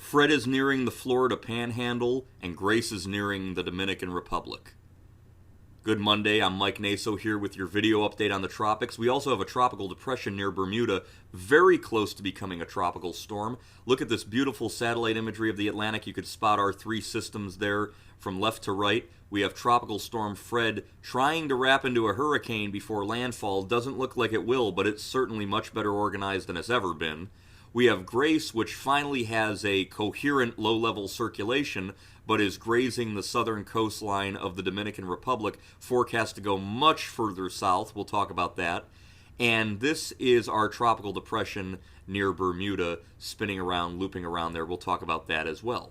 Fred is nearing the Florida Panhandle, and Grace is nearing the Dominican Republic. Good Monday, I'm Mike Naso here with your video update on the tropics. We also have a tropical depression near Bermuda, very close to becoming a tropical storm. Look at this beautiful satellite imagery of the Atlantic. You could spot our three systems there from left to right. We have Tropical Storm Fred trying to wrap into a hurricane before landfall. Doesn't look like it will, but it's certainly much better organized than it's ever been. We have Grace, which finally has a coherent low-level circulation, but is grazing the southern coastline of the Dominican Republic, forecast to go much further south. We'll talk about that. And this is our tropical depression near Bermuda, spinning around, looping around there. We'll talk about that as well.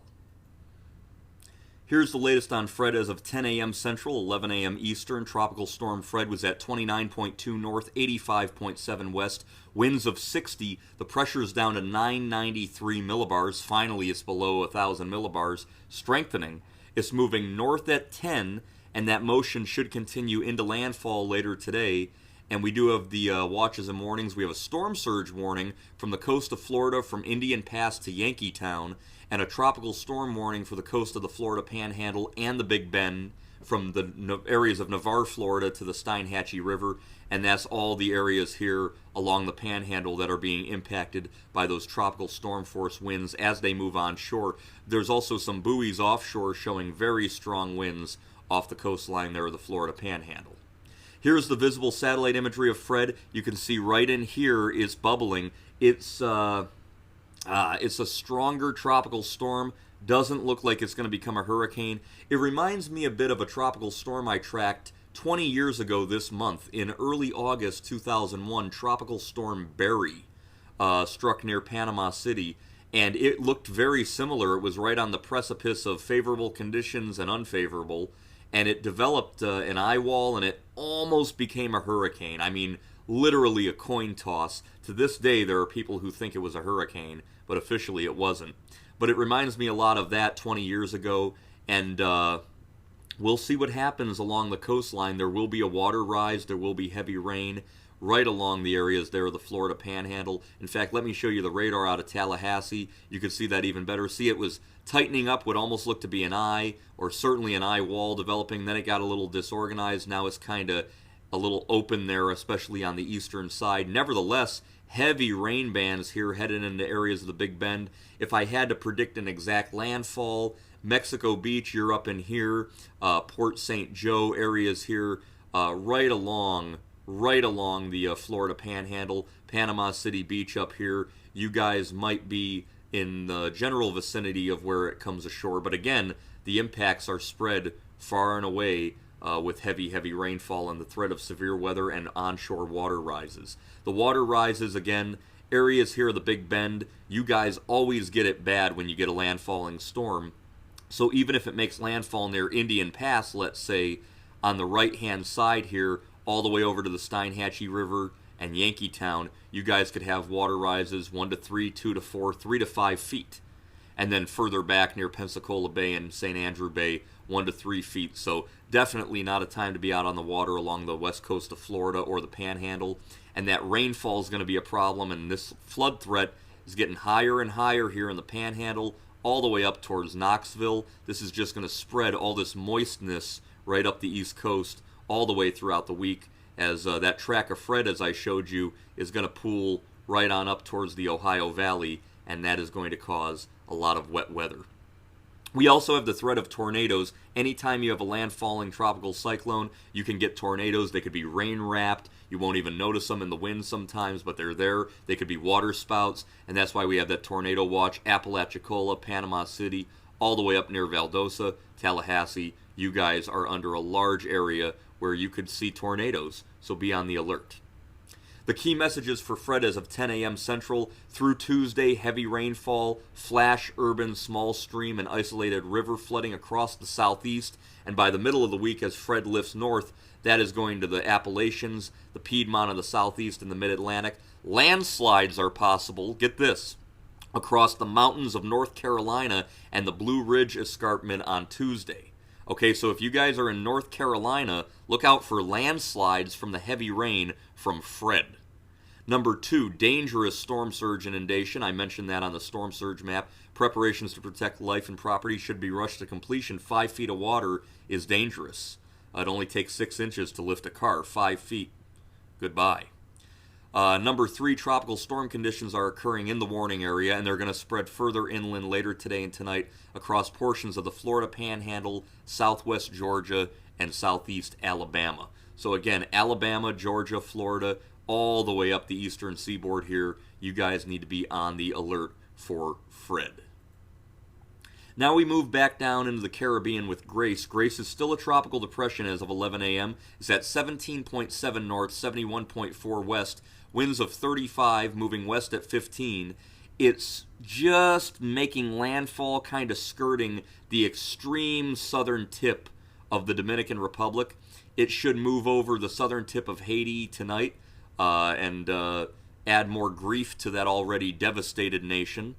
Here's the latest on Fred as of 10 a.m. Central, 11 a.m. Eastern. Tropical Storm Fred was at 29.2 north, 85.7 west, winds of 60. The pressure's down to 993 millibars. Finally, it's below 1,000 millibars, strengthening. It's moving north at 10, and that motion should continue into landfall later today. And we do have the watches and warnings. We have a storm surge warning from the coast of Florida from Indian Pass to Yankeetown, and a tropical storm warning for the coast of the Florida Panhandle and the Big Bend from the areas of Navarre, Florida to the Steinhatchee River. And that's all the areas here along the Panhandle that are being impacted by those tropical storm force winds as they move onshore. There's also some buoys offshore showing very strong winds off the coastline there of the Florida Panhandle. Here's the visible satellite imagery of Fred. You can see right in here is bubbling. It's a stronger tropical storm. Doesn't look like it's going to become a hurricane. It reminds me a bit of a tropical storm I tracked 20 years ago this month. In early August 2001, Tropical Storm Barry struck near Panama City, and it looked very similar. It was right on the precipice of favorable conditions and unfavorable, and it developed an eye wall, and it almost became a hurricane. I mean, literally a coin toss. To this day, there are people who think it was a hurricane, but officially it wasn't. But it reminds me a lot of that 20 years ago, and we'll see what happens along the coastline. There will be a water rise, there will be heavy rain right along the areas there of the Florida Panhandle. In fact, let me show you the radar out of Tallahassee. You can see that even better. See, it was tightening up what almost looked to be an eye, or certainly an eye wall developing. Then it got a little disorganized. Now it's kind of a little open there, especially on the eastern side. Nevertheless, heavy rain bands here headed into areas of the Big Bend. If I had to predict an exact landfall, Mexico Beach, you're up in here, Port St. Joe areas here, right along the Florida Panhandle, Panama City Beach up here. You guys might be in the general vicinity of where it comes ashore, but again, the impacts are spread far and away with heavy rainfall and the threat of severe weather and onshore water rises. The water rises, again, areas here of the Big Bend, you guys always get it bad when you get a landfalling storm. So even if it makes landfall near Indian Pass, let's say, on the right-hand side here, all the way over to the Steinhatchee River and Yankeetown, you guys could have water rises 1 to 3, 2 to 4, 3 to 5 feet. And then further back near Pensacola Bay and St. Andrew Bay, 1 to 3 feet. So definitely not a time to be out on the water along the west coast of Florida or the Panhandle. And that rainfall is going to be a problem, and this flood threat is getting higher and higher here in the Panhandle, all the way up towards Knoxville. This is just going to spread all this moistness right up the east coast all the way throughout the week, as that track of Fred, as I showed you, is going to pool right on up towards the Ohio Valley, and that is going to cause a lot of wet weather. We also have the threat of tornadoes. Anytime you have a landfalling tropical cyclone, you can get tornadoes. They could be rain-wrapped. You won't even notice them in the wind sometimes, but they're there. They could be water spouts, and that's why we have that tornado watch. Apalachicola, Panama City, all the way up near Valdosta, Tallahassee. You guys are under a large area where you could see tornadoes, so be on the alert. The key messages for Fred as of 10 a.m. Central through Tuesday: heavy rainfall, flash urban, small stream, and isolated river flooding across the southeast. And by the middle of the week, as Fred lifts north, that is going to the Appalachians, the Piedmont of the southeast, and the mid-Atlantic. Landslides are possible, get this, across the mountains of North Carolina and the Blue Ridge Escarpment on Tuesday. Okay, so if you guys are in North Carolina, look out for landslides from the heavy rain from Fred. Number 2, dangerous storm surge inundation. I mentioned that on the storm surge map. Preparations to protect life and property should be rushed to completion. 5 feet of water is dangerous. It only takes 6 inches to lift a car. 5 feet. Goodbye. Number 3, tropical storm conditions are occurring in the warning area, and they're going to spread further inland later today and tonight across portions of the Florida Panhandle, southwest Georgia, and southeast Alabama. So again, Alabama, Georgia, Florida, all the way up the eastern seaboard here, you guys need to be on the alert for Fred. Now we move back down into the Caribbean with Grace. Grace is still a tropical depression as of 11 a.m. It's at 17.7 north, 71.4 west, winds of 35, moving west at 15. It's just making landfall, kind of skirting the extreme southern tip of the Dominican Republic. It should move over the southern tip of Haiti tonight and add more grief to that already devastated nation.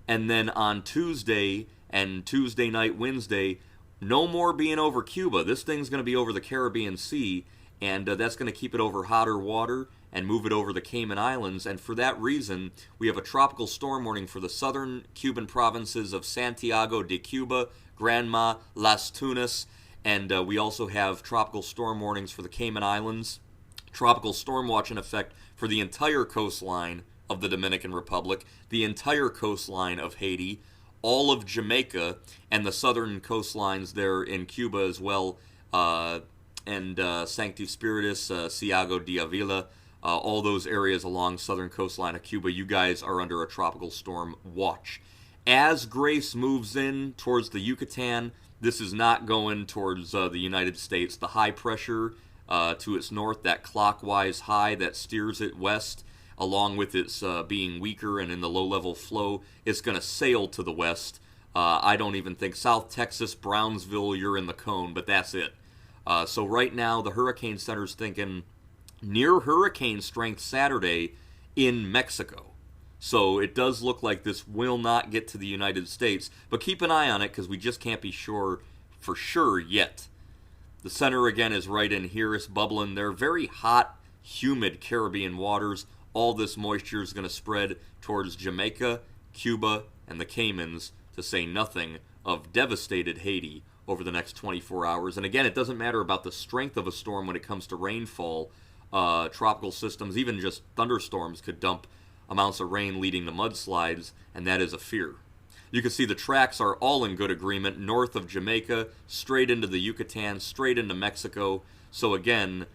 And then on Tuesday and Tuesday night, Wednesday, no more being over Cuba. This thing's going to be over the Caribbean Sea, and that's going to keep it over hotter water and move it over the Cayman Islands. And for that reason, we have a tropical storm warning for the southern Cuban provinces of Santiago de Cuba, Granma, Las Tunas, and we also have tropical storm warnings for the Cayman Islands. Tropical storm watch in effect for the entire coastline of the Dominican Republic, the entire coastline of Haiti, all of Jamaica, and the southern coastlines there in Cuba as well, and Sancti, Spiritus, Ciego de Avila, all those areas along southern coastline of Cuba. You guys are under a tropical storm watch. As Grace moves in towards the Yucatan, this is not going towards the United States. The high pressure to its north, that clockwise high that steers it west, along with its being weaker and in the low-level flow, it's going to sail to the west. I don't even think South Texas, Brownsville, you're in the cone, but that's it. So right now, the Hurricane Center's thinking near hurricane strength Saturday in Mexico. So it does look like this will not get to the United States, but keep an eye on it because we just can't be sure for sure yet. The center again is right in here. It's bubbling. They're very hot, humid Caribbean waters. All this moisture is going to spread towards Jamaica, Cuba, and the Caymans, to say nothing of devastated Haiti over the next 24 hours. And again, it doesn't matter about the strength of a storm when it comes to rainfall. Tropical systems, even just thunderstorms, could dump amounts of rain leading to mudslides, and that is a fear. You can see the tracks are all in good agreement, north of Jamaica, straight into the Yucatan, straight into Mexico. So again,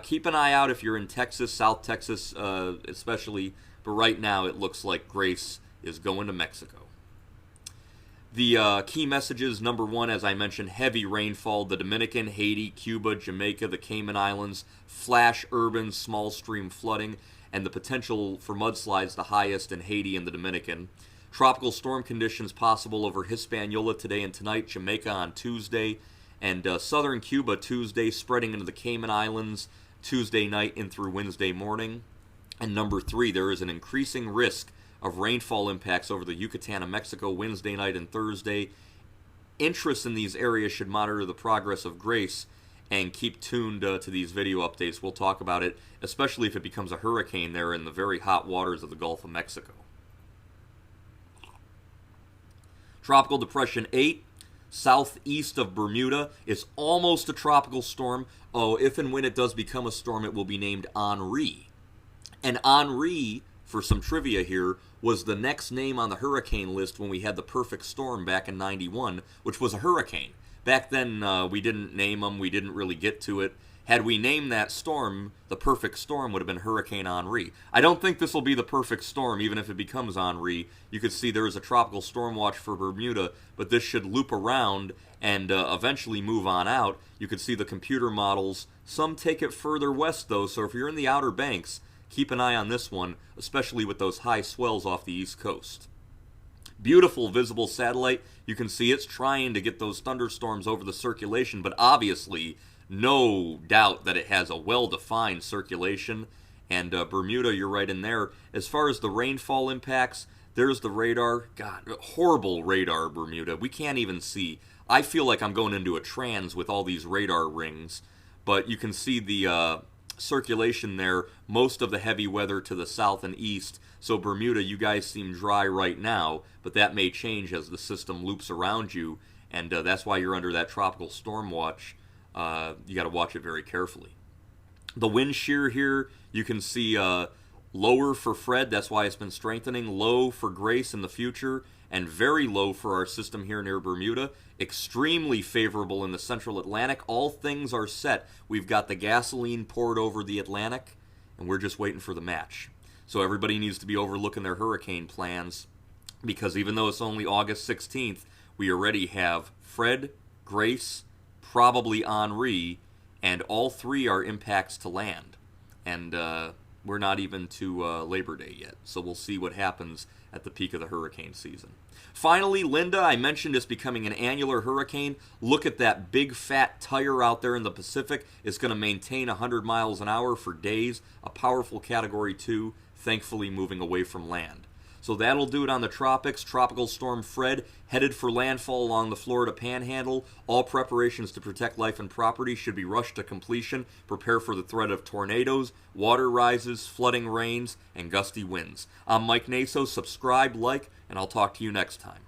keep an eye out if you're in Texas, South Texas especially, but right now it looks like Grace is going to Mexico. The key messages, number 1, as I mentioned, heavy rainfall, the Dominican, Haiti, Cuba, Jamaica, the Cayman Islands, flash urban small stream flooding, and the potential for mudslides the highest in Haiti and the Dominican. Tropical storm conditions possible over Hispaniola today and tonight, Jamaica on Tuesday, and southern Cuba Tuesday, spreading into the Cayman Islands Tuesday night and through Wednesday morning. And number 3, there is an increasing risk of rainfall impacts over the Yucatan and Mexico Wednesday night and Thursday. Interest in these areas should monitor the progress of Grace and keep tuned to these video updates. We'll talk about it, especially if it becomes a hurricane there in the very hot waters of the Gulf of Mexico. Tropical Depression 8, southeast of Bermuda. It's almost a tropical storm. Oh, if and when it does become a storm, it will be named Henri. And Henri, for some trivia here, was the next name on the hurricane list when we had the perfect storm back in 91, which was a hurricane. Back then, we didn't name them. We didn't really get to it. Had we named that storm, the perfect storm would have been Hurricane Henri. I don't think this will be the perfect storm, even if it becomes Henri. You could see there is a tropical storm watch for Bermuda, but this should loop around and eventually move on out. You could see the computer models. Some take it further west, though, so if you're in the Outer Banks, keep an eye on this one, especially with those high swells off the East Coast. Beautiful visible satellite. You can see it's trying to get those thunderstorms over the circulation, but obviously no doubt that it has a well-defined circulation. And Bermuda, you're right in there. As far as the rainfall impacts, there's the radar. God, horrible radar, Bermuda. We can't even see. I feel like I'm going into a trance with all these radar rings. But you can see the circulation there, most of the heavy weather to the south and east. So Bermuda, you guys seem dry right now, but that may change as the system loops around you, and that's why you're under that tropical storm watch. You got to watch it very carefully. The wind shear here, you can see lower for Fred, that's why it's been strengthening, low for Grace in the future, and very low for our system here near Bermuda. Extremely favorable in the central Atlantic. All things are set. We've got the gasoline poured over the Atlantic, and we're just waiting for the match. So everybody needs to be overlooking their hurricane plans, because even though it's only August 16th, we already have Fred, Grace, probably Henri, and all three are impacts to land. And we're not even to Labor Day yet, so we'll see what happens at the peak of the hurricane season. Finally, Linda, I mentioned is becoming an annular hurricane. Look at that big fat tire out there in the Pacific. It's going to maintain 100 miles an hour for days. A powerful Category 2, thankfully moving away from land. So that'll do it on the tropics. Tropical Storm Fred headed for landfall along the Florida Panhandle. All preparations to protect life and property should be rushed to completion. Prepare for the threat of tornadoes, water rises, flooding rains, and gusty winds. I'm Mike Naso. Subscribe, like, and I'll talk to you next time.